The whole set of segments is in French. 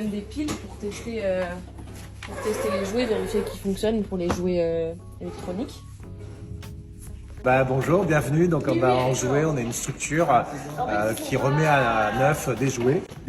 même des piles pour tester les jouets, vérifier qu'ils fonctionnent pour les jouets électroniques. Bonjour, bienvenue. Donc on va en jouer. On est une structure qui remet à neuf des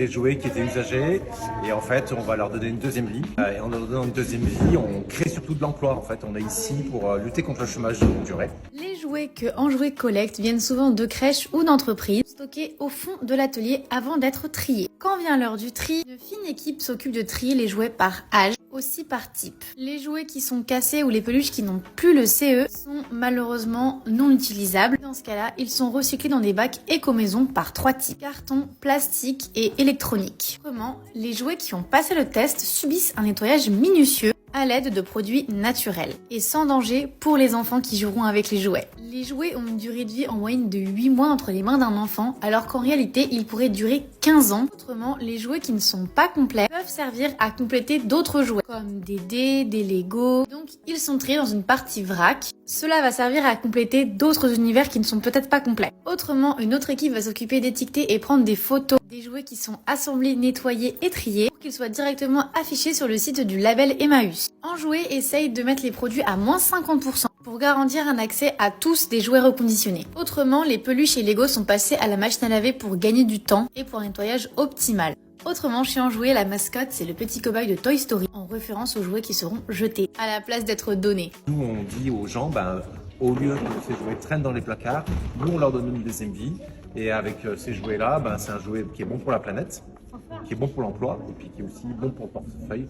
jouets qui étaient usagés. Et en fait, on va leur donner une deuxième vie. Et en leur donnant une deuxième vie, on crée surtout de l'emploi. En fait, on est ici pour lutter contre le chômage de longue durée. Les jouets que Enjoué collecte viennent souvent de crèches ou d'entreprises, stockés au fond de l'atelier avant d'être triés. Quand vient l'heure du tri, une fine équipe s'occupe de trier les jouets par âge, aussi par type. Les jouets qui sont cassés ou les peluches qui n'ont plus le CE sont malheureusement non utilisables. Dans ce cas-là, ils sont recyclés dans des bacs éco-maison par 3 types: carton, plastique et électronique. Autrement, les jouets qui ont passé le test subissent un nettoyage minutieux à l'aide de produits naturels et sans danger pour les enfants qui joueront avec les jouets. Les jouets ont une durée de vie en moyenne de 8 mois entre les mains d'un enfant, alors qu'en réalité, ils pourraient durer 15 ans. Autrement, les jouets qui ne sont pas complets peuvent servir à compléter d'autres jouets, comme des dés, des Lego. Donc, ils sont triés dans une partie vrac. Cela va servir à compléter d'autres univers qui ne sont peut-être pas complets. Autrement, une autre équipe va s'occuper d'étiqueter et prendre des photos des jouets qui sont assemblés, nettoyés et triés pour qu'ils soient directement affichés sur le site du label Emmaüs. Enjoué essaye de mettre les produits à moins 50% pour garantir un accès à tous des jouets reconditionnés. Autrement, les peluches et Lego sont passés à la machine à laver pour gagner du temps et pour un nettoyage optimal. Autrement, chez Enjoué, la mascotte, c'est le petit cobaye de Toy Story, en référence aux jouets qui seront jetés, à la place d'être donnés. Nous, on dit aux gens, au lieu que ces jouets traînent dans les placards, nous, on leur donne une deuxième vie. Et avec ces jouets-là, c'est un jouet qui est bon pour la planète, qui est bon pour l'emploi et puis qui est aussi bon pour le portefeuille.